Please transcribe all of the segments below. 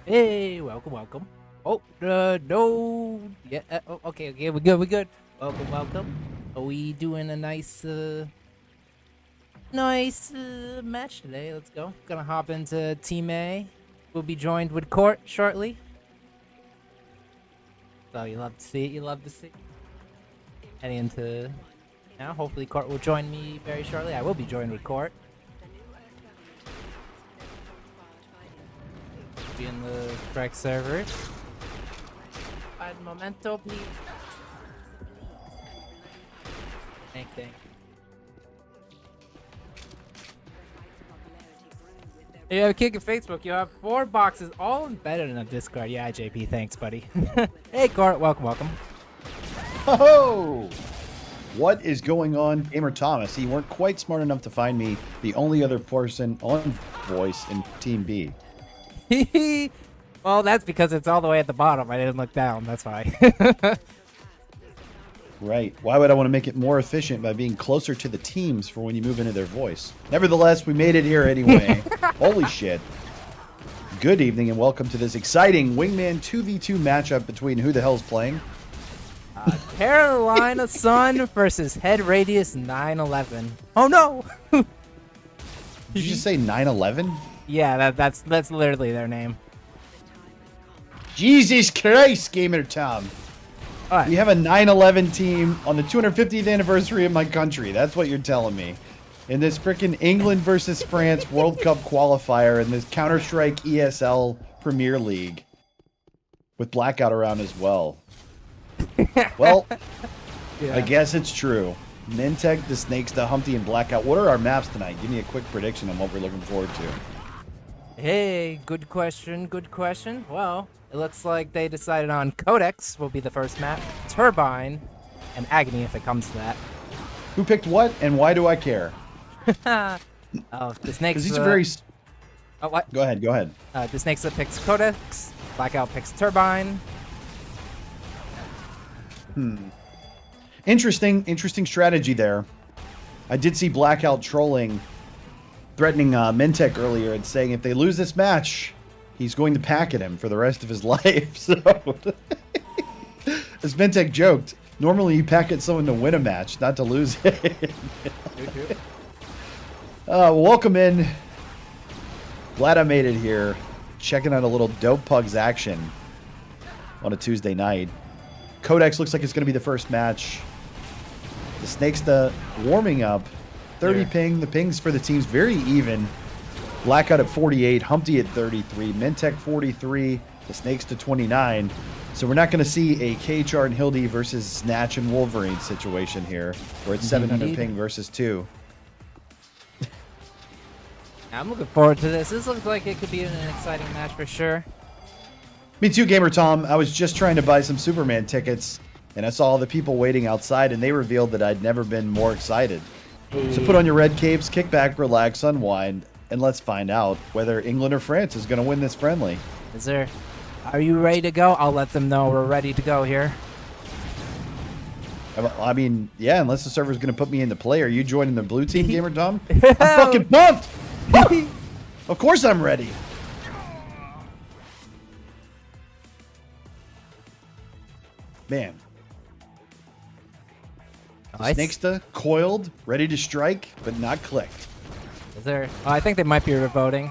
Hey, welcome, welcome. Oh, no. Yeah, okay, we're good. Welcome, welcome. Are we doing a nice match today? Let's go. Gonna hop into Team A. We'll be joined with Court shortly. So you love to see it, you love to see it. Heading into now, hopefully Court will join me very shortly. I will be joined with Court. Be in the correct servers. Al momento, please. Thank you. You have a kick of Facebook. You have 4 boxes, all embedded in a Discord. Yeah, JP, thanks, buddy. Hey, Court, welcome. Oh, what is going on, Gamer Thomas? You weren't quite smart enough to find me the only other person on voice in Team B. Well, that's because it's all the way at the bottom. I didn't look down. That's why. Right. Why would I want to make it more efficient by being closer to the teams for when you move into their voice? Nevertheless, we made it here anyway. Holy shit. Good evening and welcome to this exciting Wingman 2v2 matchup between who the hell's playing? Carolina Sun versus HeadRadius 911. Oh no! Did you just say 9/11? Yeah, that's literally their name. Jesus Christ, Gamer Tom. What? We have a 9/11 team on the 250th anniversary of my country. That's what you're telling me. In this frickin' England versus France World Cup qualifier in this Counter-Strike ESL Premier League. With Blackout around as well. Well, Yeah. I guess it's true. Nintech, the Snakes, the Humpty, and Blackout. What are our maps tonight? Give me a quick prediction on what we're looking forward to. Hey, good question. Well, it looks like they decided on Codex will be the first map, Turbine, and Agony if it comes to that. Who picked what, and why do I care? Oh, the Snakes. Because these are very... Oh, what? Go ahead. The Snakes that picks Codex, Blackout picks Turbine. Interesting strategy there. I did see Blackout trolling, threatening Mintech earlier and saying if they lose this match, he's going to pack at him for the rest of his life. So, as Mintech joked, normally you pack at someone to win a match, not to lose it. Welcome in. Glad I made it here. Checking out a little Dopepugs action on a Tuesday night. Codex looks like it's going to be the first match. The Snakes, the warming up. 30 ping. The pings for the teams very even. Blackout at 48. Humpty at 33. Mintech 43. The Snakes to 29. So we're not going to see a KHR and Hildy versus Snatch and Wolverine situation here, where it's 700 ping versus 2. I'm looking forward to this. This looks like it could be an exciting match for sure. Me too, Gamer Tom. I was just trying to buy some Superman tickets, and I saw all the people waiting outside, and they revealed that I'd never been more excited. So put on your red capes, kick back, relax, unwind, and let's find out whether England or France is going to win this friendly. Are you ready to go? I'll let them know we're ready to go here. I mean, yeah, unless the server's going to put me into play. Are you joining the blue team, Gamer Tom? I'm fucking pumped! Of course I'm ready. Man. Nice. Snakes coiled, ready to strike, but not clicked. Oh, I think they might be revoting.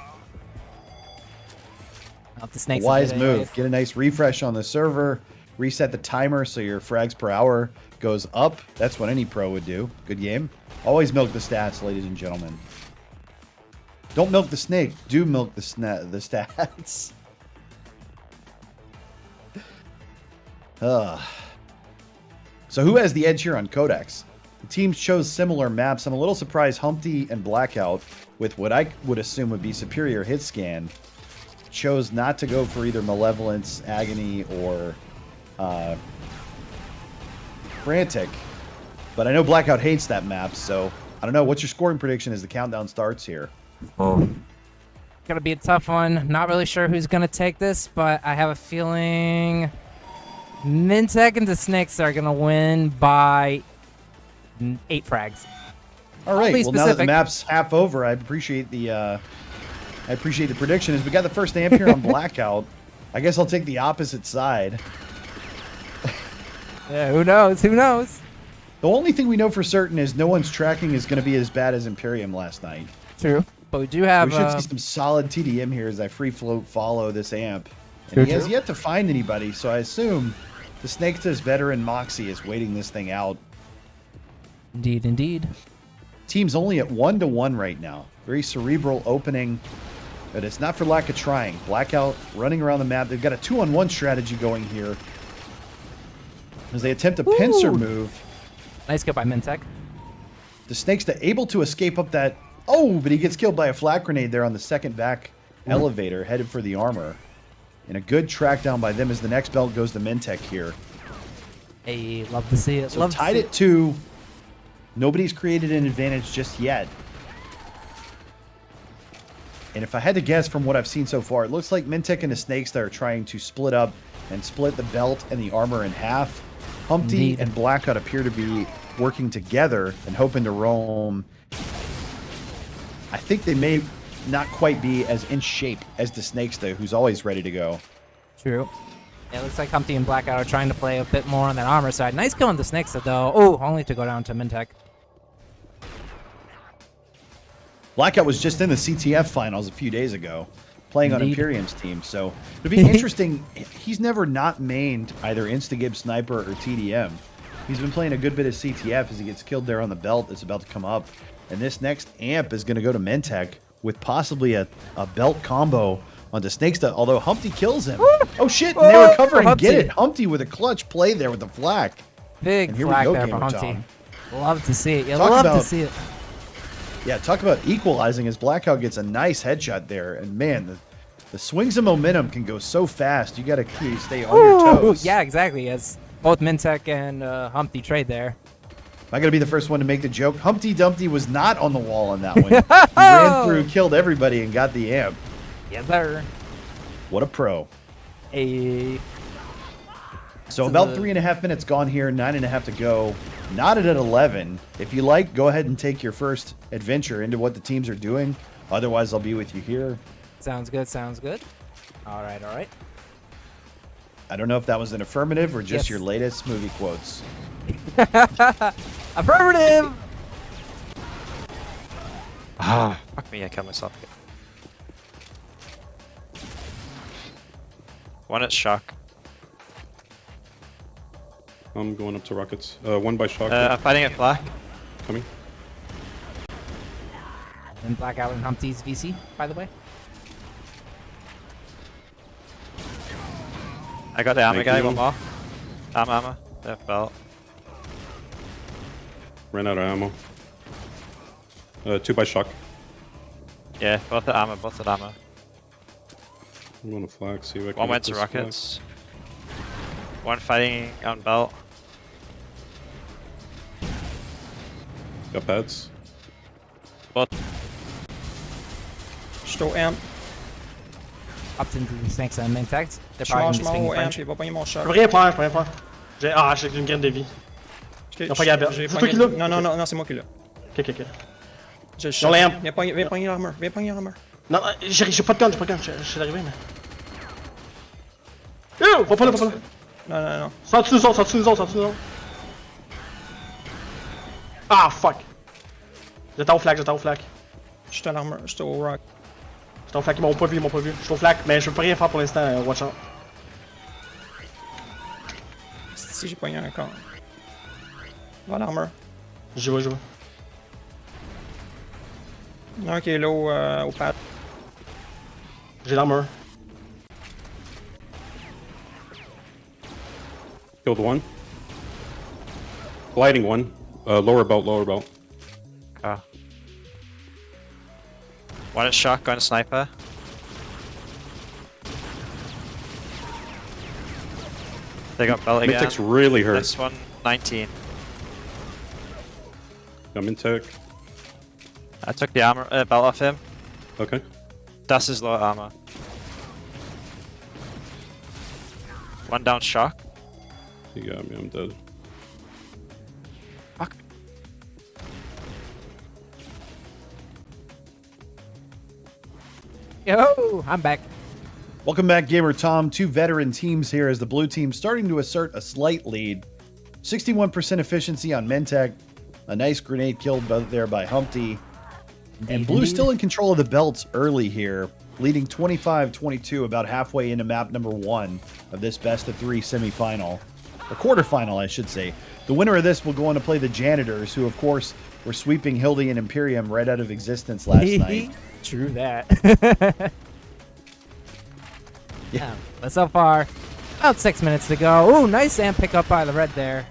The Snakes. Wise move. Get a nice refresh on the server. Reset the timer so your frags per hour goes up. That's what any pro would do. Good game. Always milk the stats, ladies and gentlemen. Don't milk the snake. Do milk the stats. So who has the edge here on Codex? The teams chose similar maps. I'm a little surprised Humpty and Blackout, with what I would assume would be superior hit scan, chose not to go for either Malevolence, Agony, or Frantic. But I know Blackout hates that map, so I don't know. What's your scoring prediction as the countdown starts here? Gonna be a tough one. Not really sure who's gonna take this, but I have a feeling Mintech and the Snakes are gonna win by 8 frags. All right. Well, now that the map's half over, I appreciate the prediction. As we got the first amp here on Blackout, I guess I'll take the opposite side. Yeah, who knows? Who knows? The only thing we know for certain is no one's tracking is going to be as bad as Imperium last night. True. But we do have... We should see some solid TDM here as I free float follow this amp. And True, he has true. yet to find anybody, so I assume the Snakes' veteran Moxie is waiting this thing out. Indeed, indeed. Team's only at 1-1 right now. Very cerebral opening, but it's not for lack of trying. Blackout running around the map. They've got a 2-on-1 strategy going here as they attempt a pincer move. Nice kill by Mintek. The Snakes able to escape up that... Oh, but he gets killed by a flak grenade there on the second back elevator, headed for the armor. And a good track down by them as the next belt goes to Mintek here. Hey, love to see it. So love tied at 2. Nobody's created an advantage just yet. And if I had to guess from what I've seen so far, it looks like Mintek and the Snakes that are trying to split up and split the belt and the armor in half. Humpty Indeed. and Blackout appear to be working together and hoping to roam. I think they may not quite be as in shape as the Snakes, though, who's always ready to go. True. Yeah, it looks like Humpty and Blackout are trying to play a bit more on that armor side. Nice kill on the Snakes, though. Oh, only to go down to Mintek. Blackout was just in the CTF finals a few days ago, playing on Indeed. Imperium's team. So it'll be interesting. He's never not mained either Instagib Sniper or TDM. He's been playing a good bit of CTF as he gets killed there on the belt that's about to come up. And this next amp is going to go to Mintek with possibly a belt combo onto Snakes, although Humpty kills him. Oh, shit. And they recover and Humpty. get it. Humpty with a clutch play there with the flak. Big And here we flag go, there for Gamer Humpty. Tom. Love to see it. You Talk love to about- see it. Yeah, talk about equalizing as Blackout gets a nice headshot there. And man, the swings of momentum can go so fast. You got to stay on your toes. Yeah, exactly. As both Mintek and Humpty trade there. Am I going to be the first one to make the joke? Humpty Dumpty was not on the wall on that one. He ran through, killed everybody, and got the amp. Yes, sir. What a pro. A So about 3.5 minutes gone here, 9.5 to go. Knotted at 11. If you like, go ahead and take your first adventure into what the teams are doing. Otherwise, I'll be with you here. sounds good. Sounds good. All right. All right. I don't know if that was an affirmative or just Yes. your latest movie quotes. Affirmative. Ah, fuck me, I killed myself. One at shock. I'm going up to rockets. One by shock. I'm fighting at black. Coming. And Blackout and Humpty's VC, by the way. I got the armor Thank guy, you. one more. Armor. Yeah, belt. Ran out of ammo. Two by shock. Yeah, both at armor, both at armor. I'm going to flag, see if I can One get went to this rockets. One fighting on belt. flag. Got pads. Both. J'étais amp. Up into the Snakes and Mintek. They're Je probably mange gonna be mon speaking amp, French. il va pogner mon Je shot. peux rien faire, je peux rien faire. J'ai une graine de vie. Ils ont pas gardé. J'ai C'est toi qui pogné- l'as? Non, non, non, non, c'est moi qui l'ai. Ok, ok, ok. J'ai le Sur shot. l'amp. Viens pogner l'armure, viens pogner l'armure. Non, j'ai pas de gun, je suis arrivé, mais. Yo! Va pas là, va pas là! Non, non, non. Sors dessus nous autres, sors dessus nous autres, sors dessus nous autres. Ah, fuck! J'étais au flag, j'étais au flag. J'étais à l'armure, j'étais au rock. J'étais au flag, ils m'ont pas vu, ils m'ont pas vu. Je suis au flag, mais je peux pas rien faire pour l'instant, watch out. Si j'ai pogné un corps. Va à l'armure. J'y vais, j'y vais. Il y en a un qui est là au pad. J'ai l'armure. Killed one. Gliding one. Lower belt, lower belt. Ah. One at shock, going sniper. They got belt again. Mintek's really hurt. This one, 19. I'm in tech. I took the armor belt off him. Okay. That's his low armor. One down shock. You got me, I'm dead. Fuck. Yo, I'm back. Welcome back, Gamer Tom. Two veteran teams here as the blue team starting to assert a slight lead. 61% efficiency on Mentek. A nice grenade killed there by Humpty. And blue still in control of the belts early here, leading 25-22 about halfway into map number 1 of this best of 3 semifinal. Or quarterfinal, I should say. The winner of this will go on to play the Janitors, who, of course, were sweeping Hildy and Imperium right out of existence last night. True that. Yeah, but so far, about 6 minutes to go. Ooh, nice amp pickup by the red there.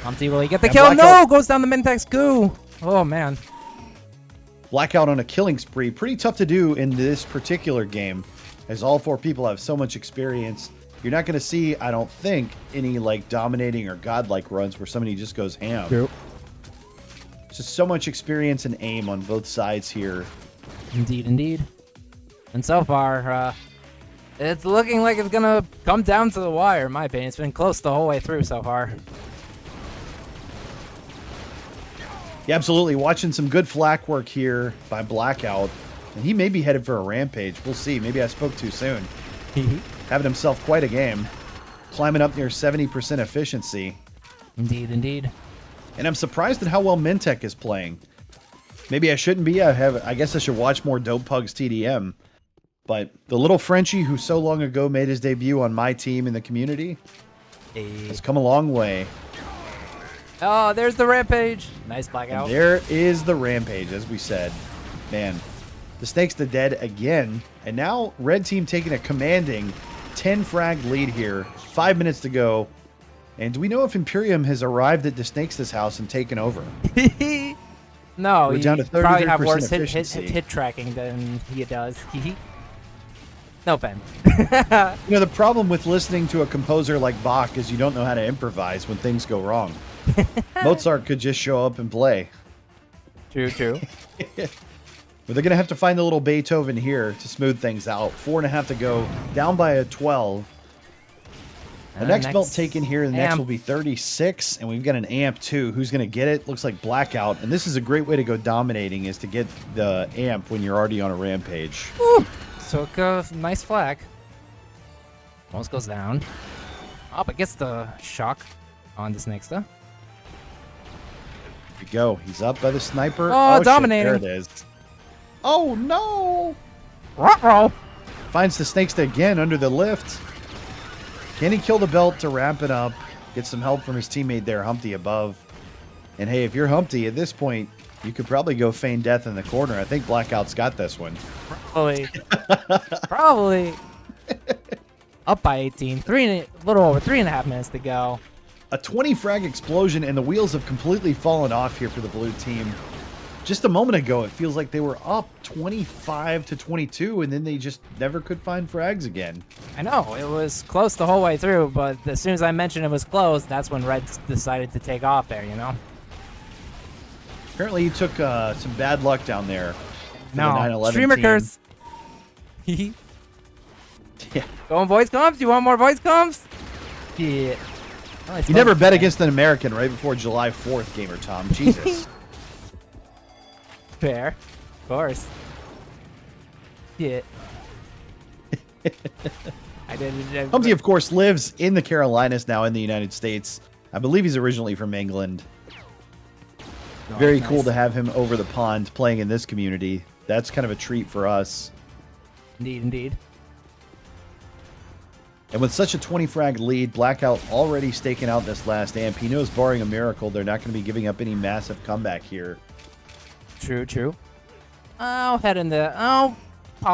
Humpty, will he get the kill? No! Goes down the Mintex goo. Oh, man. Blackout on a killing spree. Pretty tough to do in this particular game, as all 4 people have so much experience. You're not going to see, I don't think, any like dominating or godlike runs where somebody just goes ham. True. Just so much experience and aim on both sides here. Indeed, indeed. And so far, it's looking like it's going to come down to the wire, in my opinion. It's been close the whole way through so far. Yeah, absolutely. Watching some good flak work here by Blackout. And he may be headed for a rampage. We'll see. Maybe I spoke too soon. Having himself quite a game. Climbing up near 70% efficiency. Indeed, indeed. And I'm surprised at how well Mentek is playing. Maybe I shouldn't be. I guess I should watch more Dopepugs TDM. But the little Frenchie who so long ago made his debut on my team in the community has come a long way. Oh, there's the rampage. Nice Blackout. And there is the rampage, as we said. Man, the Snake's the dead again. And now red team taking a commanding 10 frag lead here. 5 minutes to go. And do we know if Imperium has arrived at the Snake's house and taken over? No, We're he down to probably have 33% worse efficiency. hit tracking than he does. No offense. You know, the problem with listening to a composer like Bach is you don't know how to improvise when things go wrong. Mozart could just show up and play. True, true. But they're going to have to find the little Beethoven here to smooth things out. 4.5 to go. Down by a 12. The next belt taken here. The next will be 36. And we've got an amp too. Who's going to get it? Looks like Blackout. And this is a great way to go dominating, is to get the amp when you're already on a rampage. Woo! Took a nice flag. Almost goes down. Oh, but gets the shock on this next. Here we go. He's up by the sniper. Oh, dominating. Shit, there it is. Oh, no. Ruh-roh. Finds the Snakes again under the lift. Can he kill the belt to wrap it up? Get some help from his teammate there, Humpty, above. And hey, if you're Humpty at this point, you could probably go feign death in the corner. I think Blackout's got this one. Probably. Probably. Up by 18. A little over 3.5 minutes to go. A 20 frag explosion, and the wheels have completely fallen off here for the blue team. Just a moment ago, it feels like they were up 25-22, and then they just never could find frags again. I know, it was close the whole way through, but as soon as I mentioned it was close, that's when Red decided to take off there, you know? Apparently, he took some bad luck down there. No, the 9/11 streamer team. curse. Yeah. Going voice comms? You want more voice comms? Yeah. Oh, You never bet against an American right before July 4th, Gamer Tom. Jesus. Fair. Of course. Yeah. I didn't. Humpty, of course, lives in the Carolinas now in the United States. I believe he's originally from England. Very nice. cool to have him over the pond playing in this community. That's kind of a treat for us. Indeed, indeed. And with such a 20 frag lead, Blackout already staking out this last amp. He knows, barring a miracle, they're not going to be giving up any massive comeback here. True, true. I'll pop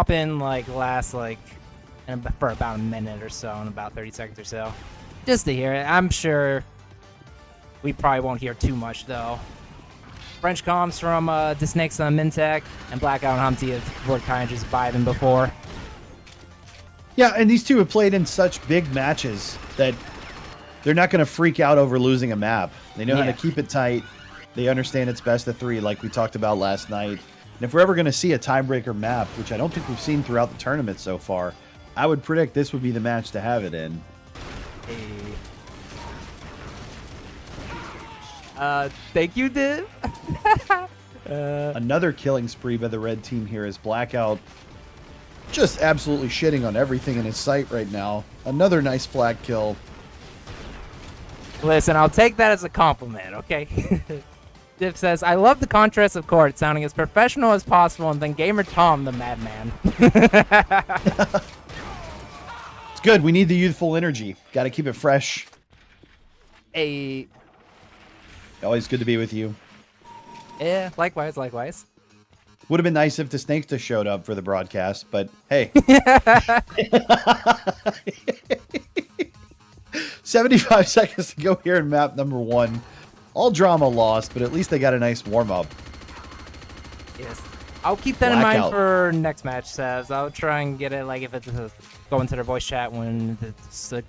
in for about a minute or so, in about 30 seconds or so, just to hear it. I'm sure we probably won't hear too much though. French comms from the Snakes on Mintek and Blackout and Humpty were kind of just vibing before. Yeah, and these two have played in such big matches that they're not going to freak out over losing a map. They know how to keep it tight. They understand it's best of 3, like we talked about last night. And if we're ever going to see a tiebreaker map, which I don't think we've seen throughout the tournament so far, I would predict this would be the match to have it in. Thank you, Div. Another killing spree by the red team here as Blackout just absolutely shitting on everything in his sight right now. Another nice flag kill. Listen, I'll take that as a compliment, okay? Div says, I love the contrast of Court sounding as professional as possible, and then Gamer Tom, the madman. It's good. We need the youthful energy. Got to keep it fresh. Hey. Always good to be with you. Yeah, likewise, likewise. Would have been nice if the Snakester showed up for the broadcast, but hey. 75 seconds to go here in map number 1. All drama lost, but at least they got a nice warm-up. Yes. I'll keep that in mind Blackout. for next match, Savs. I'll try and get it, like, if it's go into their voice chat when it's a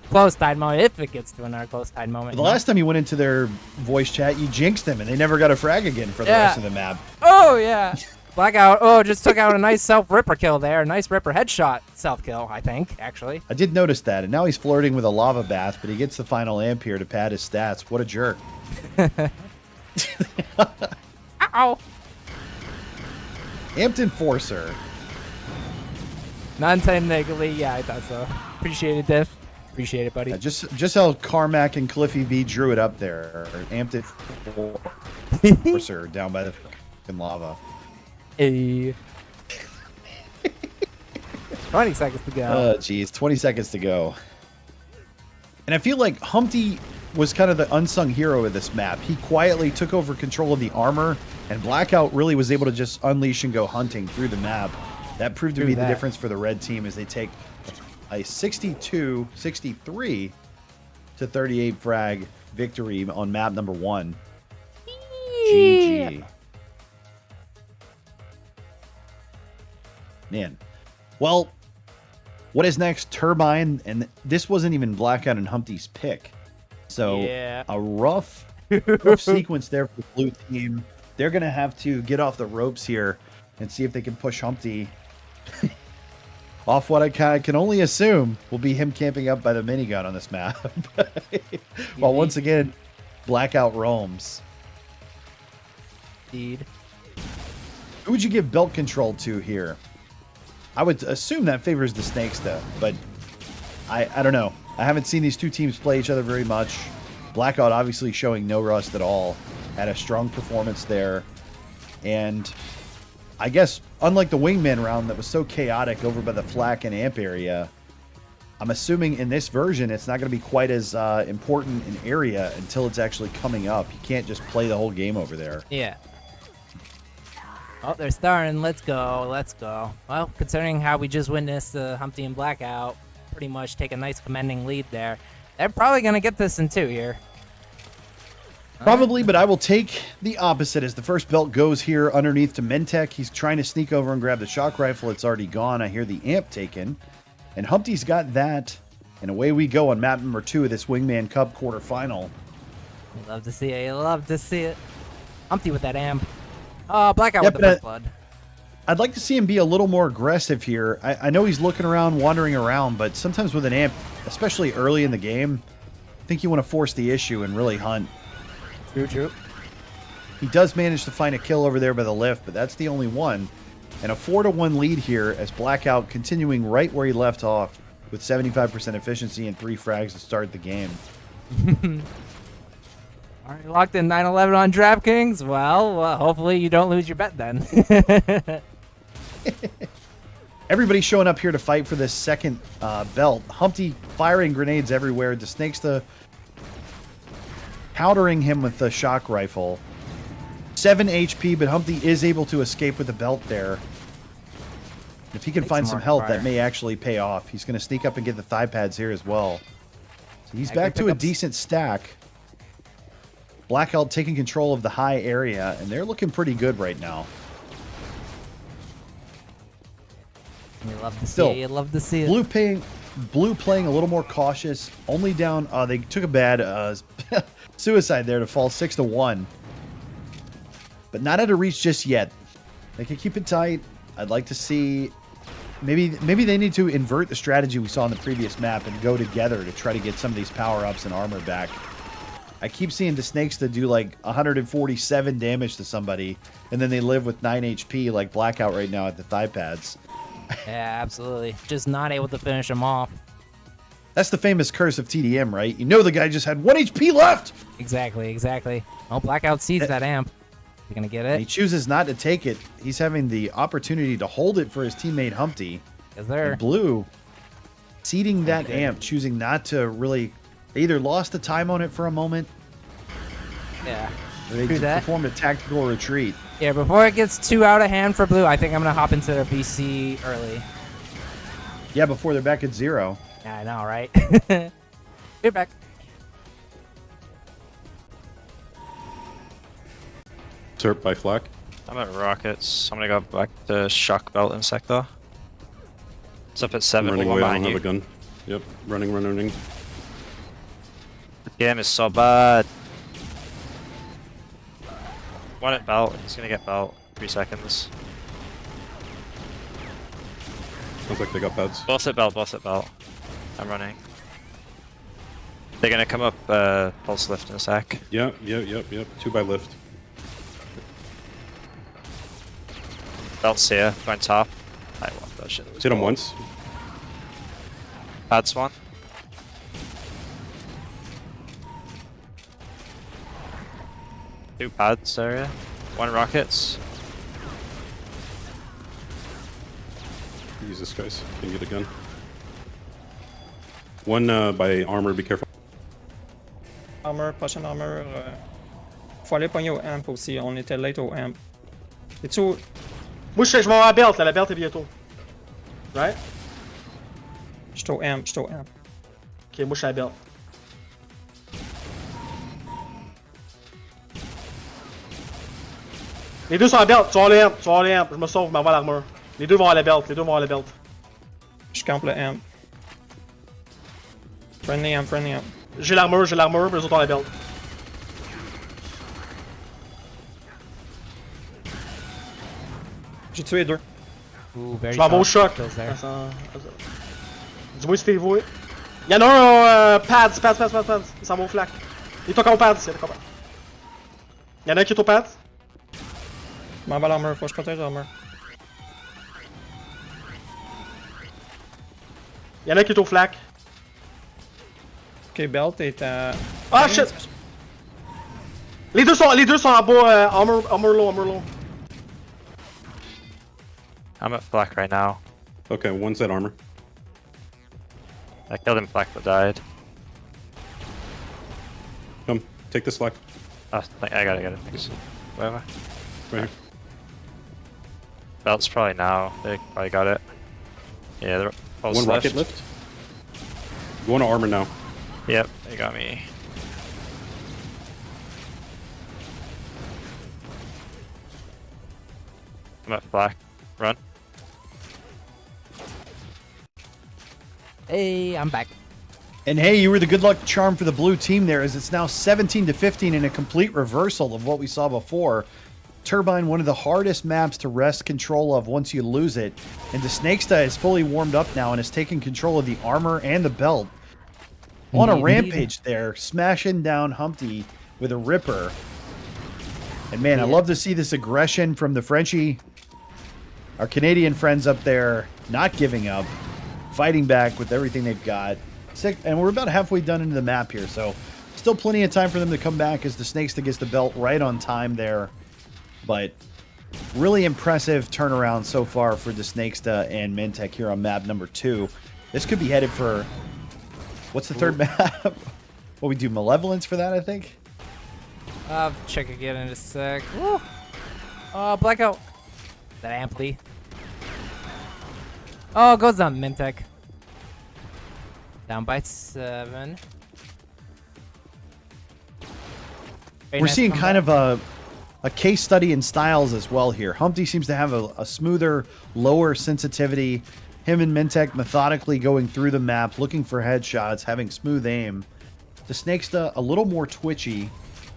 close tied moment, if it gets to another close tied moment. The last time you went into their voice chat, you jinxed them, and they never got a frag again for the rest of the map. Oh, yeah. Blackout. Oh, just took out a nice self-ripper kill there. A nice ripper headshot self-kill, I think, actually. I did notice that, and now he's flirting with a lava bath, but he gets the final amp here to pad his stats. What a jerk. Ow. Amped Enforcer. Non-technically, yeah, I thought so. Appreciate it, Diff. Appreciate it, buddy. Just how Carmack and Cliffy V drew it up there. Amped Enforcer down by the fucking lava. Hey. 20 seconds to go. Oh, geez. 20 seconds to go. And I feel like Humpty was kind of the unsung hero of this map. He quietly took over control of the armor, and Blackout really was able to just unleash and go hunting through the map. That proved to be the difference for the red team as they take a 62-63 to 38 frag victory on map number 1. GG. Man. Well, what is next? Turbine, and this wasn't even Blackout and Humpty's pick. So Yeah. a rough sequence there for the blue team. They're going to have to get off the ropes here and see if they can push Humpty off what I can only assume will be him camping up by the minigun on this map. While once again, Blackout roams. Indeed. Who would you give belt control to here? I would assume that favors the Snakes, though, but I don't know. I haven't seen these two teams play each other very much. Blackout obviously showing no rust at all. Had a strong performance there. And I guess, unlike the Wingman round that was so chaotic over by the flak and amp area, I'm assuming in this version it's not going to be quite as important an area until it's actually coming up. You can't just play the whole game over there. Yeah. Oh, they're starting. Let's go. Let's go. Well, considering how we just witnessed Humpty and Blackout pretty much take a nice commanding lead there, they're probably going to get this in 2 here. Probably, but I will take the opposite as the first belt goes here underneath to Mentek. He's trying to sneak over and grab the shock rifle. It's already gone. I hear the amp taken. And Humpty's got that. And away we go on map number 2 of this Wingman Cup quarterfinal. You love to see it. You love to see it. Humpty with that amp. Oh, Blackout Yep, with the first blood. I'd like to see him be a little more aggressive here. I know he's looking around, wandering around, but sometimes with an amp, especially early in the game, I think you want to force the issue and really hunt. True, true. He does manage to find a kill over there by the lift, but that's the only one. And a 4-1 lead here as Blackout continuing right where he left off with 75% efficiency and 3 frags to start the game. All right, locked in 9-11 on DraftKings. Well, hopefully you don't lose your bet then. Everybody's showing up here to fight for this second belt. Humpty firing grenades everywhere. The Snakes powdering him with the shock rifle. 7 HP, but Humpty is able to escape with the belt there. If he can find some health, that may actually pay off. He's going to sneak up and get the thigh pads here as well. So he's back to a decent stack. Blackout taking control of the high area, and they're looking pretty good right now. You love to see it. You love to see it. Blue playing a little more cautious. Only down. They took a bad suicide there to fall 6-1, but not out of reach just yet. They can keep it tight. I'd like to see. Maybe they need to invert the strategy we saw in the previous map and go together to try to get some of these power-ups and armor back. I keep seeing the Snakes that do like 147 damage to somebody, and then they live with 9 HP like Blackout right now at the thigh pads. Yeah, absolutely. Just not able to finish him off. That's the famous curse of TDM, right? You know the guy just had 1 HP left. Exactly, exactly. Oh, Blackout sees that amp. You gonna get And he it? chooses not to take it. He's having the opportunity to hold it for his teammate Humpty. Is there? And Blue, seeding that amp, choosing not to really. They either lost the time on it for a moment, Yeah. or they True that. performed a tactical retreat. Yeah, before it gets too out of hand for Blue, I think I'm gonna hop into their BC early. Yeah, before they're back at 0. Yeah, I know, right? Get back. Serp by Flak. I'm at rockets. I'm gonna go back to shock belt in sector. It's up at 7. Running One away, I don't behind have a you. gun. Yep, running. The game is so bad. One at belt. He's gonna get belt. 3 seconds. Sounds like they got pads. Boss at belt. Boss at belt. I'm running. They're gonna come up pulse lift in a sec. Yep. 2 by lift. Belt's here. Going top. I want that shit. Hit him once. Pads one. Two pads area. 1 rockets. Jesus, guys. Can you get a gun? 1 by armor, be careful. Armor, prochaine armor. Faut aller pogner au amp aussi. On était late au amp. Es-tu au... Moi, je vais avoir la belt, là. La belt est bientôt. Right? Je suis au amp, je suis au amp. Ok, moi, je suis à la belt. Les deux sont à la belt. Tu vas avoir les amp. Tu vas avoir les amp. Je me sauve, je m'envoie l'armure. Les deux vont à la belt. Les deux vont à la belt. Je campe le amp. Friendly amp, friendly amp. J'ai l'armure, puis les autres ont la belt. J'ai tué les deux. Ooh, very Je m'en vais au solid choc. kills there. Dis-moi si t'es voué. Y'en a un pads. Il s'en va au flac. Il est encore au pads. Y'en a un qui est au pads. Je m'en vais à l'armure, faut que je protège l'armure. Y'en a un qui est au flac. Ok, belt est à... Ah shit! Les deux sont en bas, armor low. I'm at flak right now. Okay, 1's at armor. I killed him flak but died. Come, take this Flak. Oh, I got it. Thanks. Whatever. Right here. Belt's probably now. They probably got it. Yeah, they're pulse 1 rocket lift. Going to armor now. Yep, they got me. I'm at flak. Run. Hey, I'm back. And hey, you were the good luck charm for the blue team there, as it's now 17-15 in a complete reversal of what we saw before. Turbine, one of the hardest maps to wrest control of once you lose it. And the Snakesta is fully warmed up now and is taking control of the armor and the belt. On a Indeed. rampage there, smashing down Humpty with a ripper. And man, I love to see this aggression from the Frenchie, our Canadian friends up there, not giving up, fighting back with everything they've got. And we're about halfway done into the map here, so still plenty of time for them to come back as the Snakesta gets the belt right on time there. But really impressive turnaround so far for the Snakesta and Mentec here on map number 2. This could be headed for... What's the third map? What we do, Malevolence for that, I think? I'll check again in a sec. Woo. Blackout. That amply. Oh, it goes down Mintech. Down by 7. We're seeing kind of a case study in styles as well here. Humpty seems to have a smoother, lower sensitivity. Him and Mentec methodically going through the map, looking for headshots, having smooth aim. The Snakesta a little more twitchy,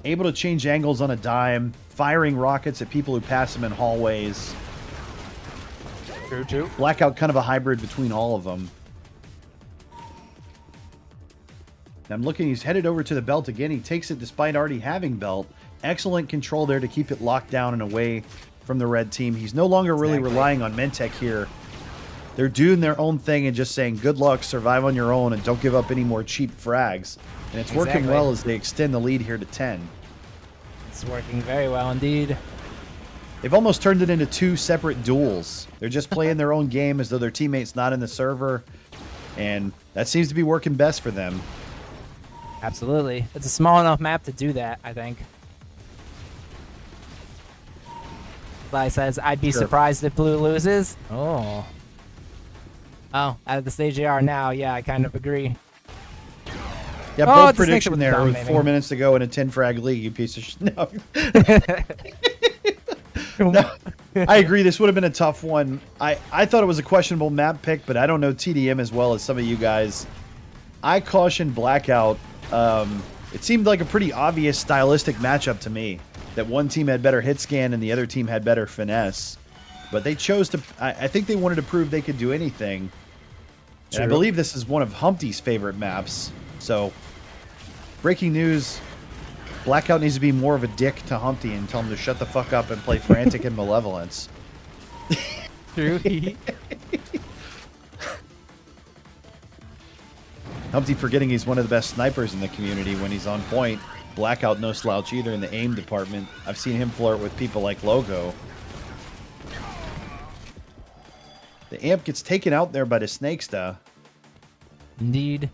able to change angles on a dime, firing rockets at people who pass him in hallways. True. Blackout kind of a hybrid between all of them. And I'm looking, he's headed over to the belt again. He takes it despite already having belt. Excellent control there to keep it locked down and away from the red team. He's no longer really relying on Mentec here They're doing their own thing and just saying, good luck, survive on your own, and don't give up any more cheap frags. And it's working Exactly. well as they extend the lead here to 10. It's working very well indeed. They've almost turned it into 2 separate duels. They're just playing their own game as though their teammate's not in the server. And that seems to be working best for them. Absolutely. It's a small enough map to do that, I think. Fly says, I'd be Sure. surprised if Blue loses. Oh. Oh, at the stage they are now, yeah, I kind of agree. Yeah, Oh, bold it's the snakes prediction that there was with dominating. 4 minutes to go in a 10 frag league, you piece of shit. No. No, I agree. This would have been a tough one. I thought it was a questionable map pick, but I don't know TDM as well as some of you guys. I caution Blackout. It seemed like a pretty obvious stylistic matchup to me, that one team had better hit scan and the other team had better finesse. But they chose to... I think they wanted to prove they could do anything. And I True. believe this is one of Humpty's favorite maps. So, breaking news... Blackout needs to be more of a dick to Humpty and tell him to shut the fuck up and play Frantic and Malevolence. True. Humpty forgetting he's one of the best snipers in the community when he's on point. Blackout no slouch either in the aim department. I've seen him flirt with people like Logo. The amp gets taken out there by the Snakesta. Indeed.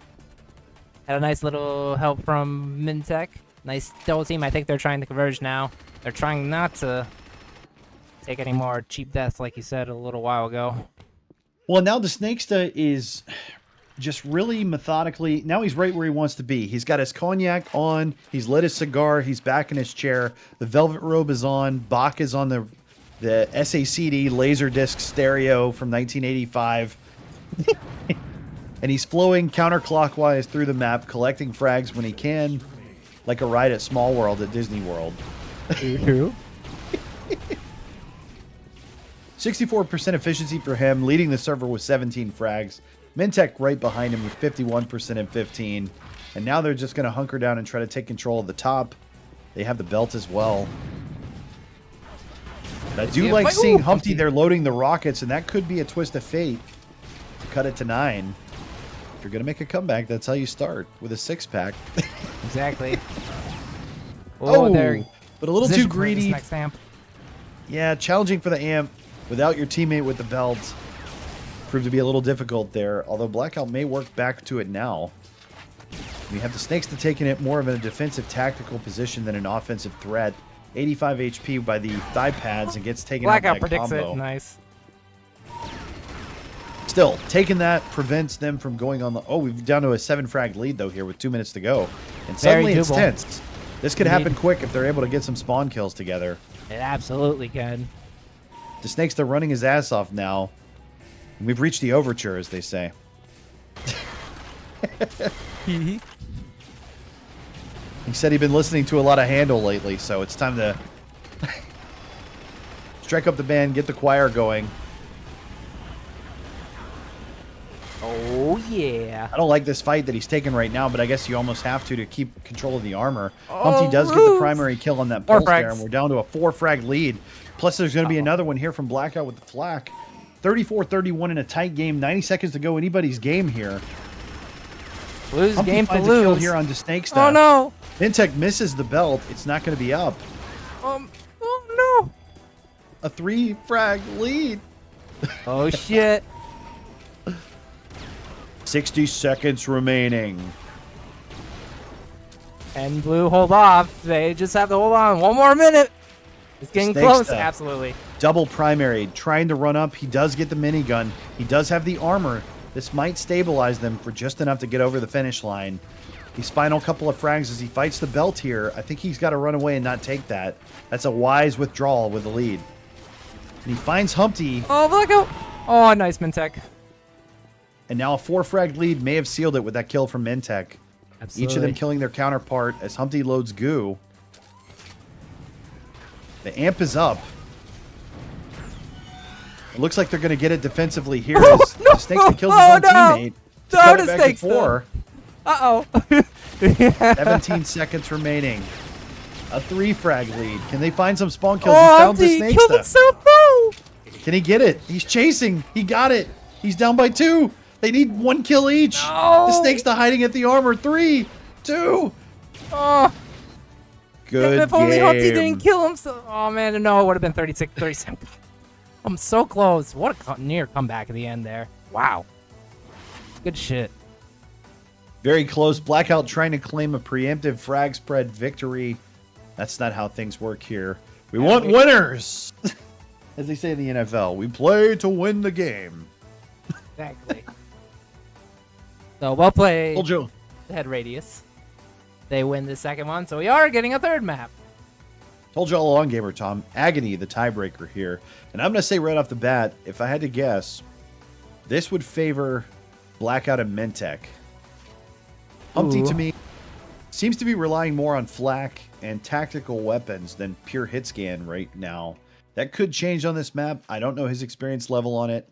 Had a nice little help from Mintech. Nice double team. I think they're trying to converge now. They're trying not to take any more cheap deaths, like you said a little while ago. Well, now the Snakesta is just really methodically... Now he's right where he wants to be. He's got his cognac on. He's lit his cigar. He's back in his chair. The velvet robe is on. Bach is on the SACD Laserdisc stereo from 1985. And he's flowing counterclockwise through the map, collecting frags when he can, like a ride at Small World at Disney World. True. 64% efficiency for him, leading the server with 17 frags. Mintech right behind him with 51% and 15. And now they're just going to hunker down and try to take control of the top. They have the belt as well. But I do Yeah, like but- seeing ooh, Humpty Humpty. there loading the rockets, and that could be a twist of fate to cut it to 9. If you're going to make a comeback, that's how you start, with a 6-pack. Exactly. Oh, they're but a little too positioned for this greedy. Next amp. Yeah, challenging for the amp without your teammate with the belt proved to be a little difficult there, although Blackout may work back to it now. We have the Snakesta taking it more of a defensive tactical position than an offensive threat. 85 HP by the thigh pads and gets taken Blackout out by predicts combo. it. Nice. Still, taking that prevents them from going on the... Oh, we've down to a 7-frag lead, though, here with 2 minutes to go. And Very suddenly it's doable. tense. This could Indeed. happen quick if they're able to get some spawn kills together. It absolutely can. The Snakesta running his ass off now. And we've reached the overture, as they say. He said he'd been listening to a lot of Handle lately, so it's time to strike up the band, get the choir going. Oh, yeah. I don't like this fight that he's taking right now, but I guess you almost have to keep control of the armor. Oh, Humpty does get the Ruth. primary kill on that Four pulse there, frags. and we're down to a 4-frag lead. Plus, there's going to be another one here from Blackout with the flak. 34-31 in a tight game. 90 seconds to go. Anybody's game here. Lose Humpty game to finds a kill lose. here on the Snakesta. Oh, no. Intech misses the belt. It's not going to be up. Oh, no. A 3-frag lead. Oh, shit. 60 seconds remaining. And Blue, hold off. They just have to hold on. 1 more minute. It's getting Snakes close. up. Absolutely. Double primary, trying to run up. He does get the minigun. He does have the armor. This might stabilize them for just enough to get over the finish line. These final couple of frags as he fights the belt here. I think he's got to run away and not take that. That's a wise withdrawal with the lead. And he finds Humpty, Oh, Blackout. Oh, nice, Mintech. and now a 4-frag lead may have sealed it with that kill from Mintech. Absolutely. Each of them killing their counterpart as Humpty loads goo. The amp is up. It looks like they're going to get it defensively here. Oh, As no! the Snakesta kills his Oh, own no! teammate. To No, cut the it back to Snakesta. 4. Uh-oh. 17 seconds remaining. A 3-frag lead. Can they find some spawn kills? Oh, He found the Humpty killed Snakesta. himself, though. Can he get it? He's chasing. He got it. He's down by 2. They need 1 kill each. No. The Snakes are hiding at the armor. 3, 2. Oh, Good if only game. Humpty didn't kill him. Oh man, no, it would have been 36, 37. I'm so close. What a near comeback at the end there. Wow. Good shit. Very close. Blackout trying to claim a preemptive frag spread victory. That's not how things work here. We want winners. As they say in the NFL, we play to win the game. Exactly. So well played. Told you. HeadRadius. They win the second one, so we are getting a third map. Told you all along, Gamer Tom. Agony, the tiebreaker here. And I'm going to say right off the bat, if I had to guess, this would favor Blackout and Mentek. Humpty, Ooh. to me, seems to be relying more on flak and tactical weapons than pure hit scan right now. That could change on this map. I don't know his experience level on it.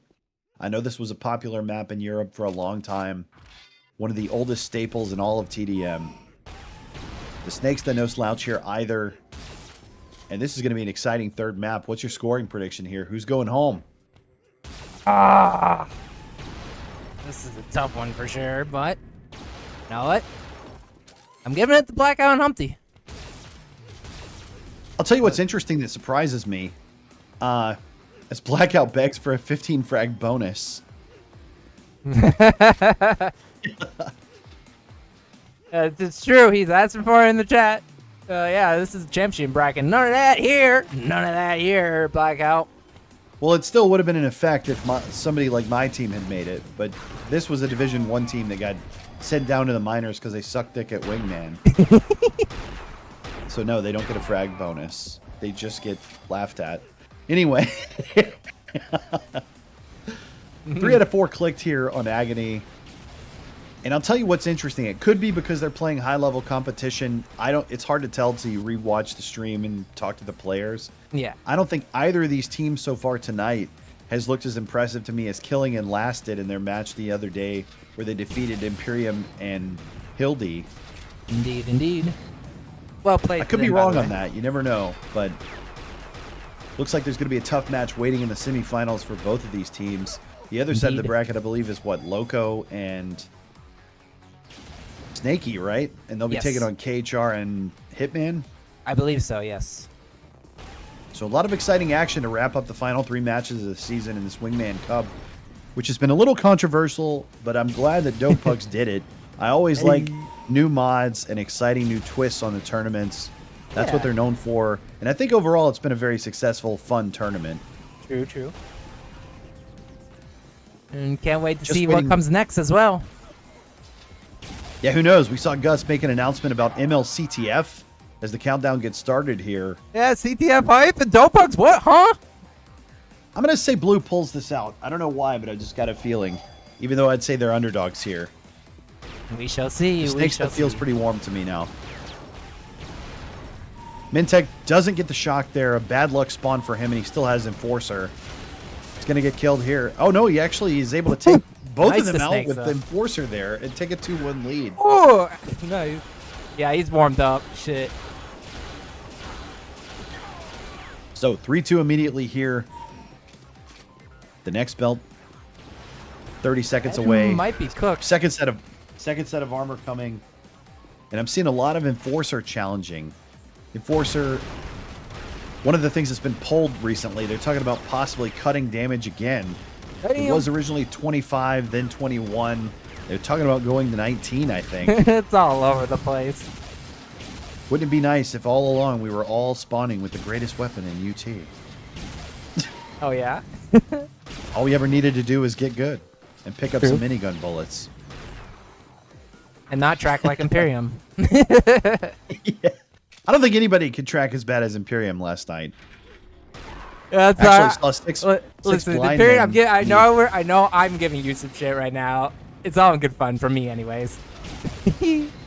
I know this was a popular map in Europe for a long time. One of the oldest staples in all of TDM. The Snakes, they're no slouch here either. And this is going to be an exciting third map. What's your scoring prediction here? Who's going home? Ah. This is a tough one for sure, but you know what? I'm giving it to Blackout and Humpty. I'll tell you what's interesting that surprises me. As Blackout begs for a 15 frag bonus. It's true. He's asking for it in the chat. Yeah, this is championship bracket. None of that here. None of that here, Blackout. Well, it still would have been in effect if somebody like my team had made it. But this was a Division 1 team that got sent down to the minors because they suck dick at Wingman. So no, they don't get a frag bonus. They just get laughed at. Anyway. 3 out of 4 clicked here on Agony. And I'll tell you what's interesting. It could be because they're playing high-level competition. It's hard to tell till you rewatch the stream and talk to the players. Yeah. I don't think either of these teams so far tonight has looked as impressive to me as Killing and Last did in their match the other day where they defeated Imperium and Hildy. Indeed, indeed. Well played. I could be wrong on that. You never know. But looks like there's going to be a tough match waiting in the semifinals for both of these teams. The other side of the Indeed. bracket, I believe, is what? Loco and Snakey, right? And they'll be Yes. taking on KHR and Hitman. I believe so, yes. So a lot of exciting action to wrap up the final 3 matches of the season in this Wingman Cup, which has been a little controversial, but I'm glad that Dopepugs did it. I always like new mods and exciting new twists on the tournaments. That's what Yeah. they're known for. And I think overall it's been a very successful, fun tournament. True, true. And can't wait to Just see waiting- what comes next as well. Yeah, who knows? We saw Gus make an announcement about MLCTF as the countdown gets started here. Yeah, CTF hype and Dopepugs, what, huh? I'm going to say Blue pulls this out. I don't know why, but I just got a feeling. Even though I'd say they're underdogs here. We shall see. The We Snake shall stuff feels see. pretty warm to me now. Mentek doesn't get the shock there. A bad luck spawn for him, and he still has Enforcer. He's going to get killed here. Oh, no, he actually is able to take both Nice of them to out Snakes, with though. the Enforcer there and take a 2-1 lead. Oh, nice. Yeah, he's warmed up. Shit. So 3-2 immediately here. The next belt, 30 seconds away. Might be cooked. Second set of armor coming. And I'm seeing a lot of Enforcer challenging. Enforcer, one of the things that's been pulled recently, they're talking about possibly cutting damage again. It was originally 25, then 21. They're talking about going to 19, I think. It's all over the place. Wouldn't it be nice if all along we were all spawning with the greatest weapon in UT? Oh, yeah? All we ever needed to do was get good and pick up True. some minigun bullets. And not track like Imperium. Yeah. I don't think anybody could track as bad as Imperium last night. That's Actually, saw six listen, blind Imperium, men I know I'm giving you some shit right now. It's all in good fun for me anyways.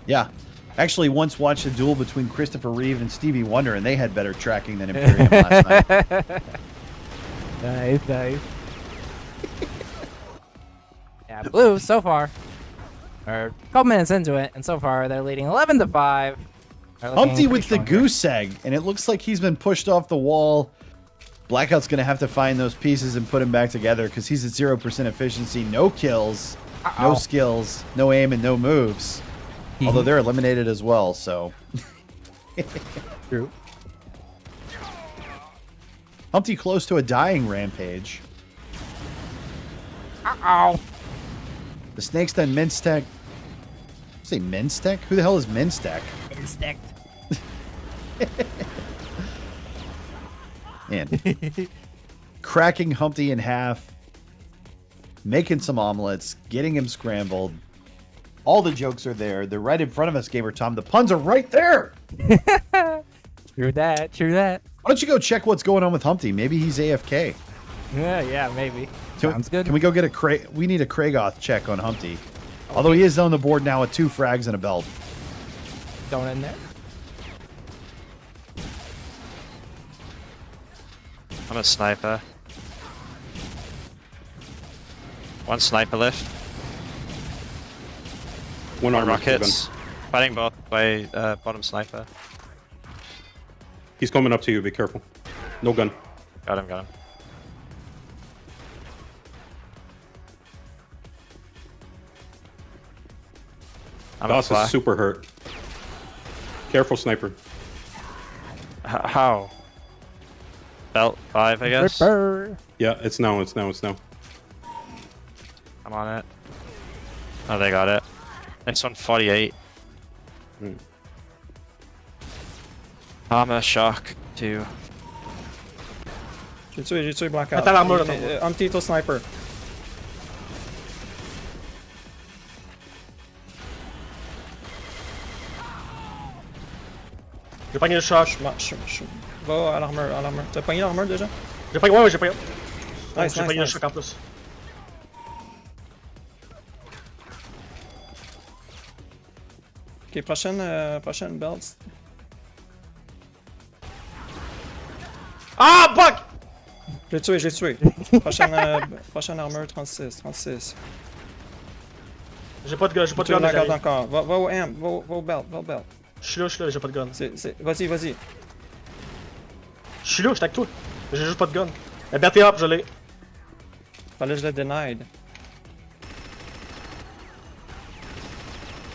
Yeah. Actually, once watched a duel between Christopher Reeve and Stevie Wonder, and they had better tracking than Imperium last night. Nice, nice. Yeah, Blue, so far, are a couple minutes into it, and so far they're leading 11-5. Humpty with the goose egg, and it looks like he's been pushed off the wall. Blackout's going to have to find those pieces and put them back together because he's at 0% efficiency, no kills, no skills, no aim, and no moves. Although they're eliminated as well, so. True. Humpty close to a dying rampage. Uh-oh. The snake's done Minstech. Say Minstech? Who the hell is Minstech? Instinct. Man. Cracking Humpty in half. Making some omelets. Getting him scrambled. All the jokes are there. They're right in front of us, Gamer Tom. The puns are right there. True that. True that. Why don't you go check what's going on with Humpty? Maybe he's AFK. Yeah, maybe. Can Sounds good. Can we go get a Craig? We need a Craigoth check on Humpty. Although he is on the board now with 2 frags and a belt. Going in there. I'm a sniper. 1 sniper left. 1 1 armor. rockets. Fighting both by bottom sniper. He's coming up to you. Be careful. No gun. Got him, got him. I'm Boss a is super hurt. Careful, sniper. How? Belt 5, I guess. Ripper. Yeah, it's now. It's now. It's now. I'm on it. Oh, they got it. Next one, 48. Mm. Armor, shock, 2. J'ai tué Blackout. Attends l'armure, attends. Humpty est au sniper. J'ai pogné le choc. Va à l'armure, à l'armure. T'as pogné l'armure déjà? J'ai pogné. Ouais, j'ai pogné. Nice, J'ai pogné le nice. choc en plus. Ok, prochaine belt. Ah, bug! Je l'ai tué. Prochaine armure, 36. J'ai pas de gun, j'ai pas de Tu gun. la gardes j'arrive. encore. Va au amp, va au belt, va au belt. Je suis là, j'ai pas de gun. Vas-y. Je suis là, j'étais avec toi. J'ai juste pas de gun. La BT up, je l'ai. Fallait que je l'ai denied.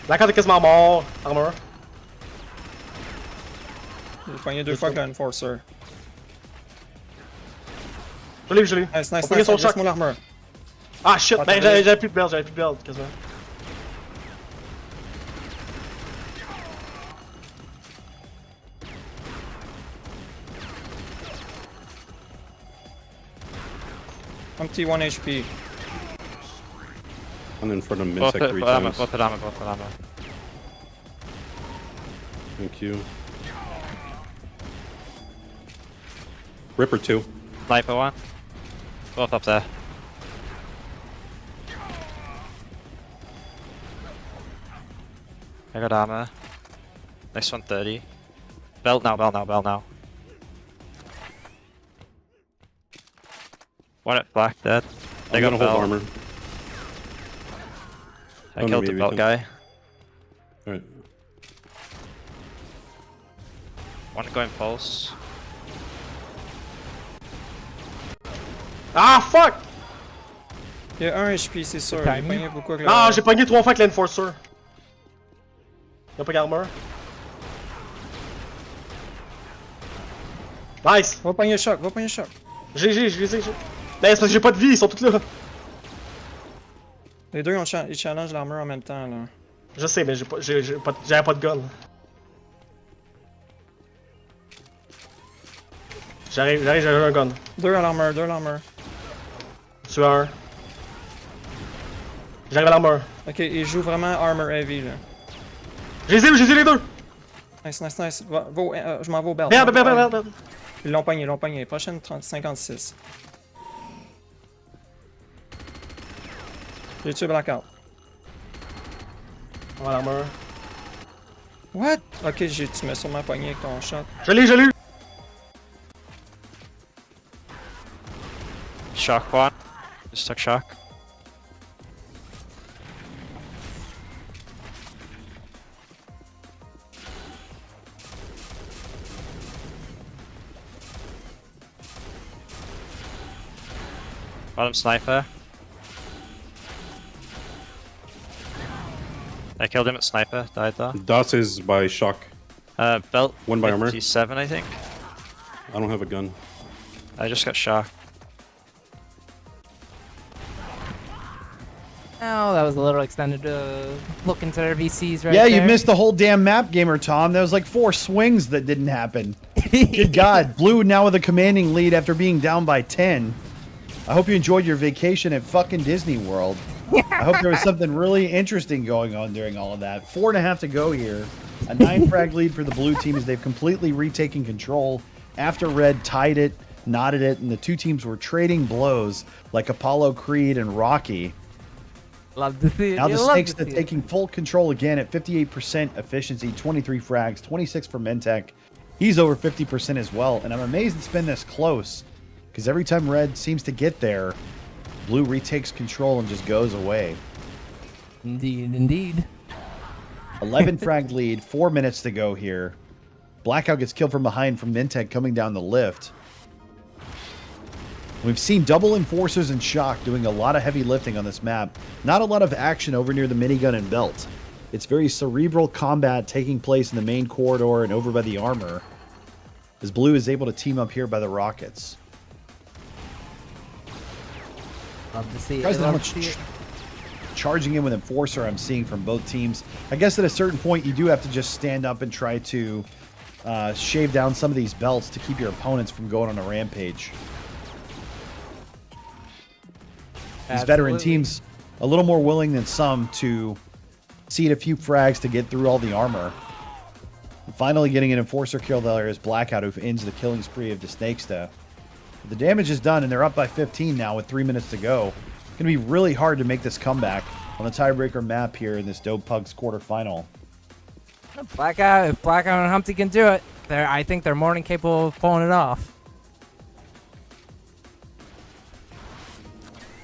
La carte est quasiment mort. Armor. J'ai pogné 2 fois le Enforcer. Je l'ai. Nice, On peut gagner son choc. laisse-moi l'armure. Ah shit, Ah, ben t'avais- j'avais plus de belt, quasiment. Humpty 1 HP. I'm in front of Both Minsec 3 armor, times. both armor, both armor. Thank you. Ripper 2. Sniper 1. Both up there. I got armor. Next one, 30. Belt now. One at black, dead. They I'm got gonna hold belt. armor. I killed the belt guy. Alright. One going pulse. Ah fuck! Il y a 1 HP, c'est sûr. J'ai timing. pogné beaucoup avec le... Ah, j'ai pogné 3 fois avec l'enforcer. Y'a pas d'armor. Nice! Va pogner le choc. J'ai. Ben, c'est parce que j'ai pas de vie, ils sont tous là. Les deux, ils challenge l'armure en même temps, là. Je sais, mais j'avais pas de gun. J'arrive, j'avais un gun. 2 à l'armure. Tu as un. J'arrive à l'armor. Ok, il joue vraiment armor heavy, là. J'ai les deux! Nice. Je m'en vais au belt. Merde. Ils l'ont pogné. Prochaine 56. J'ai tué Blackout. On va à l'armor. What? Ok, tu m'as sûrement pogné avec ton shot. Je l'ai eu! Shock 1. Just took shock. Bottom sniper. I killed him at sniper, died there. Das is by shock. Belt One by armor. 57, I think. I don't have a gun. I just got shocked. Oh, that was a little extended look into their VCs right Yeah, there. you missed the whole damn map, Gamer Tom. There was like 4 swings that didn't happen. Good God. Blue now with a commanding lead after being down by 10. I hope you enjoyed your vacation at fucking Disney World. I hope there was something really interesting going on during all of that. 4.5 to go here. A 9 frag lead for the blue team as they've completely retaken control after red tied it, knotted it, and the two teams were trading blows like Apollo Creed and Rocky. Love to see it. Now the You love Snakes to are see it. taking full control again at 58% efficiency, 23 frags, 26 for Mentek. He's over 50% as well, and I'm amazed it's been this close because every time red seems to get there, blue retakes control and just goes away. Indeed, indeed. 11 frag lead, 4 minutes to go here. Blackout gets killed from behind from Mentek coming down the lift. We've seen double enforcers and shock doing a lot of heavy lifting on this map. Not a lot of action over near the minigun and belt. It's very cerebral combat taking place in the main corridor and over by the armor, as blue is able to team up here by the rockets. Love to see it. Surprised at how Love much to see it. charging in with enforcer I'm seeing from both teams. I guess at a certain point you do have to just stand up and try to shave down some of these belts to keep your opponents from going on a rampage. These veteran Absolutely. teams a little more willing than some to cede a few frags to get through all the armor. Finally getting an enforcer kill there is Blackout, who ends the killing spree of the Snakesta. The damage is done and they're up by 15 now with 3 minutes to go. It's going to be really hard to make this comeback on the tiebreaker map here in this Dopepugs quarterfinal. Blackout, if Blackout and Humpty can do it, I think they're more than capable of pulling it off.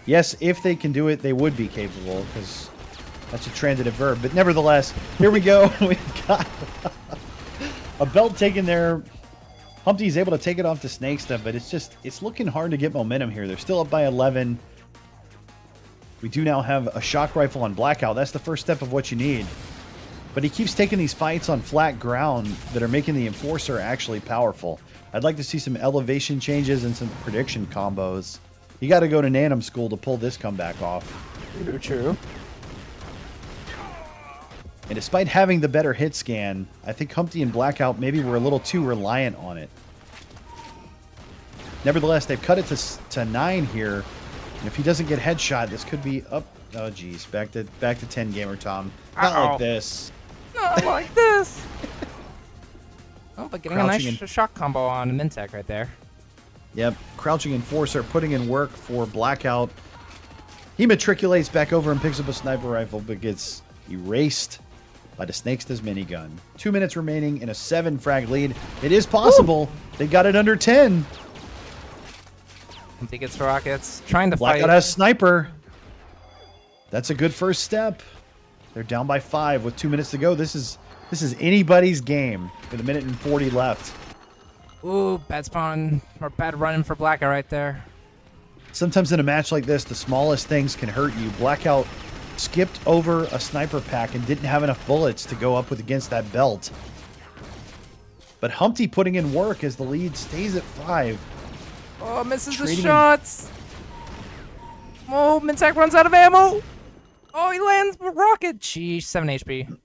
Yes, if they can do it, they would be capable, because that's a transitive verb. But nevertheless, here we go. We've got a belt taken there. Humpty's able to take it off the Snakesta, but it's looking hard to get momentum here. They're still up by 11. We do now have a shock rifle on Blackout. That's the first step of what you need. But he keeps taking these fights on flat ground that are making the Enforcer actually powerful. I'd like to see some elevation changes and some prediction combos. You got to go to Nanum School to pull this comeback off. True. And despite having the better hit scan, I think Humpty and Blackout maybe were a little too reliant on it. Nevertheless, they've cut it to 9 here. And if he doesn't get headshot, this could be up. Oh, geez. Back to 10, Gamer Tom. Not Uh-oh. like this. Not like this. Oh, but getting Crouching a nice in. shock combo on Mintek right there. Yep. Crouching Enforcer, putting in work for Blackout. He matriculates back over and picks up a sniper rifle, but gets erased by the Snakesta's minigun. 2 minutes remaining in a 7 frag lead. It is possible. They got it under 10. Humpty gets rockets, trying to Blackout fight. has sniper. That's a good first step. They're down by 5 with 2 minutes to go. This is anybody's game with 1 minute and 40 left. Ooh, bad spawn, or bad running for Blackout right there. Sometimes in a match like this, the smallest things can hurt you. Blackout skipped over a sniper pack and didn't have enough bullets to go up with against that belt. But Humpty putting in work as the lead stays at 5. Oh, misses the Trading him. shots. Oh, Mintek runs out of ammo. Oh, he lands with rocket. Jeez, 7 HP.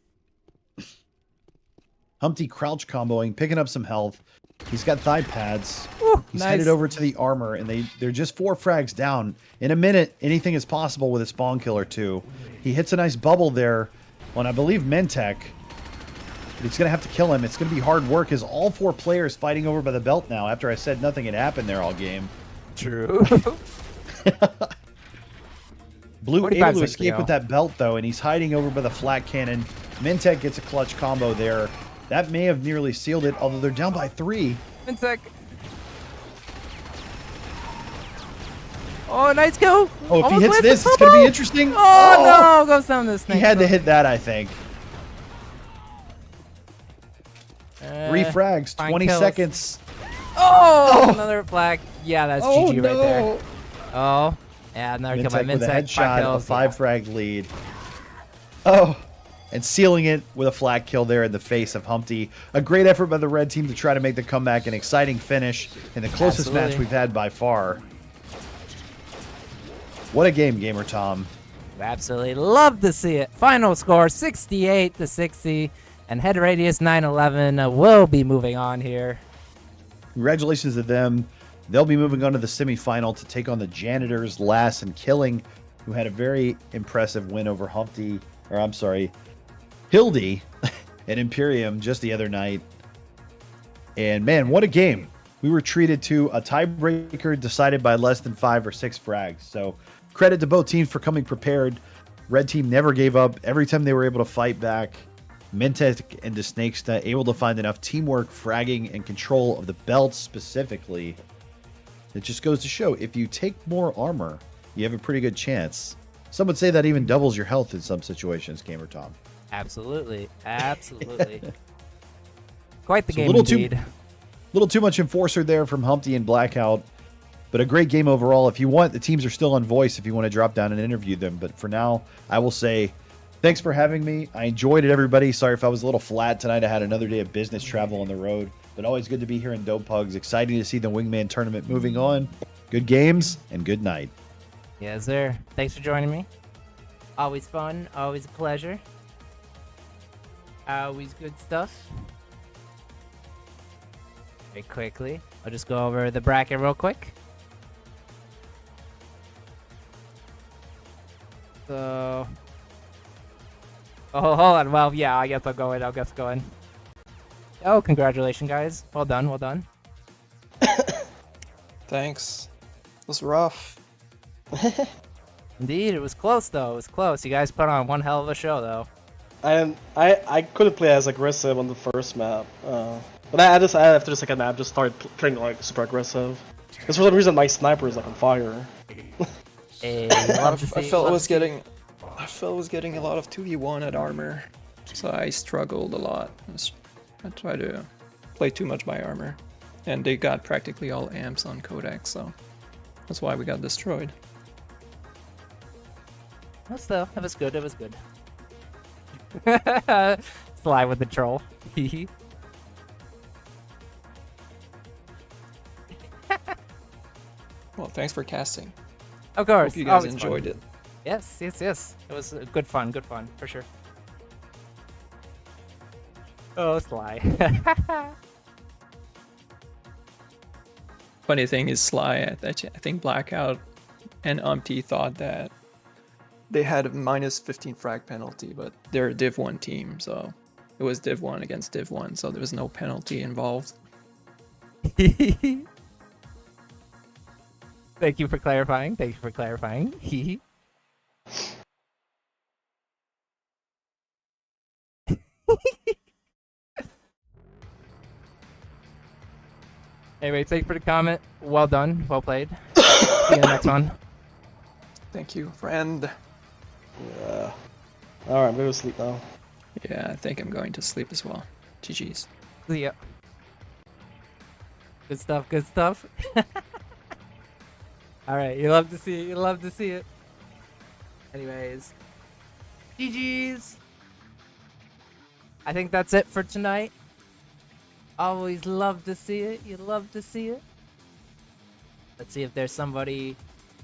Humpty crouch comboing, picking up some health. He's got thigh pads. Ooh, He's nice. headed over to the armor, and they're just 4 frags down. In a minute, anything is possible with a spawn kill or 2. He hits a nice bubble there on, I believe, Mentek. But he's going to have to kill him. It's going to be hard work as all 4 players fighting over by the belt now after I said nothing had happened there all game. True. Blue 45 able to seconds escape to with go. that belt, though, and he's hiding over by the flat cannon. Mentek gets a clutch combo there. That may have nearly sealed it, although they're down by 3. Mintek. Oh, nice kill. Oh, if he Almost hits lands this, the it's going to be combo. interesting. Oh, no, goes down the snake. He had to hit that, I think. 3 frags, fine 20 kills. seconds. Oh, another flag. Yeah, that's GG right there. Oh, Yeah, another kill by Mintech with a Mintech. 5 headshot, a kills. 5 frag lead. Oh, and sealing it with a flat kill there in the face of Humpty. A great effort by the red team to try to make the comeback. An exciting finish and the closest match Absolutely. we've had by far. What a game, Gamer Tom. Absolutely love to see it. Final score 68-60, and HeadRadius 911 will be moving on here. Congratulations to them. They'll be moving on to the semifinal to take on the Janitors, Lass, and Killing, who had a very impressive win over Hildy at Imperium just the other night. And man, what a game. We were treated to a tiebreaker decided by less than 5 or 6 frags. So credit to both teams for coming prepared. Red team never gave up. Every time they were able to fight back, Mintech and DeSnakesta able to find enough teamwork, fragging, and control of the belts specifically. It just goes to show, if you take more armor, you have a pretty good chance. Some would say that even doubles your health in some situations, Gamer Tom. Absolutely. Absolutely. Quite the So game little too- indeed. Little too much Enforcer there from Humpty and Blackout, but a great game overall. If you want, the teams are still on voice if you want to drop down and interview them. But for now, I will say thanks for having me. I enjoyed it, everybody. Sorry if I was a little flat tonight. I had another day of business travel on the road, but always good to be here in Dopepugs. Exciting to see the Wingman tournament moving on. Good games and good night. Yes, sir. Thanks for joining me. Always fun. Always a pleasure. Always good stuff. Very quickly, I'll just go over the bracket real quick. So, hold on. Well, yeah, I guess I'll go in. Oh, congratulations, guys. Well done, well done. Thanks. It was rough. Indeed, it was close though. It was close. You guys put on one hell of a show though. I couldn't play as aggressive on the first map. But after the second map, just started playing like super aggressive. Because for some reason my sniper is like on fire. Hey, I felt I was getting a lot of 2v1 at armor, so I struggled a lot. I tried to play too much by armor, and they got practically all amps on Codex, so that's why we got destroyed. Well, still, it was good. It was good. Fly with the troll. Well, thanks for casting. Of course. Hope you guys always enjoyed fun. it. Yes, yes, yes. It was good fun, for sure. Oh, Sly. Funny thing is, Sly, I think Blackout and Umpty thought that they had a minus 15 frag penalty, but they're a Div 1 team, so it was Div 1 against Div 1, so there was no penalty involved. Thank you for clarifying. Anyway, thank you for the comment. Well done. Well played. See you in the next one. Thank you, friend. Yeah. Alright, I'm going to sleep now. Yeah, I think I'm going to sleep as well. GG's. See ya. Good stuff, good stuff. Alright, you love to see it, you love to see it. Anyways. GG's. I think that's it for tonight. Always love to see it, you love to see it. Let's see if there's somebody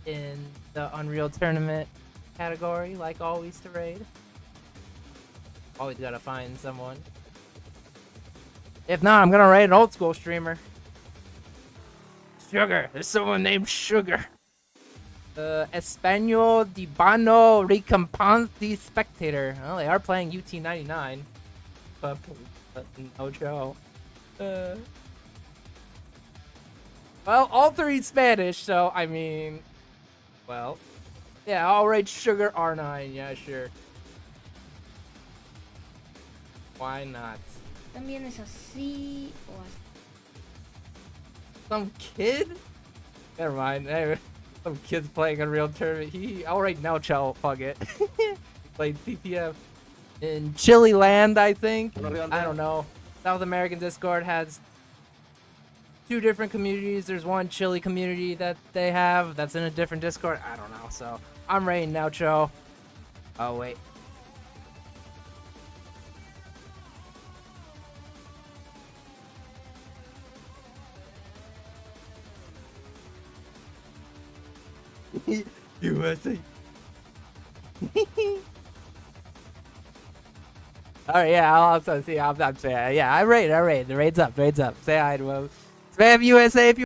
in the Unreal Tournament category, like always, to raid. Always gotta find someone. If not, I'm gonna raid an old school streamer. Sugar. There's someone named Sugar. Espanol Dibano Recompense the Spectator. Well, they are playing UT99. But no show. Well, all three Spanish, so I mean, well, yeah, I'll rate Sugar R9. Yeah, sure. Why not? También es así o así. Some kid? Never mind. Anyway, some kid's playing Unreal Tournament. I'll rate no Chell. Fuck it. He played TTM in Chile Land, I think. I don't know. South American Discord has two different communities. There's one Chile community that they have that's in a different Discord. I don't know. So I'm raiding now, Cho. Oh wait. USA. All right, yeah, I'll also see. I'm saying, yeah, I rate. The raid's up. Say hi to him. Spam USA if you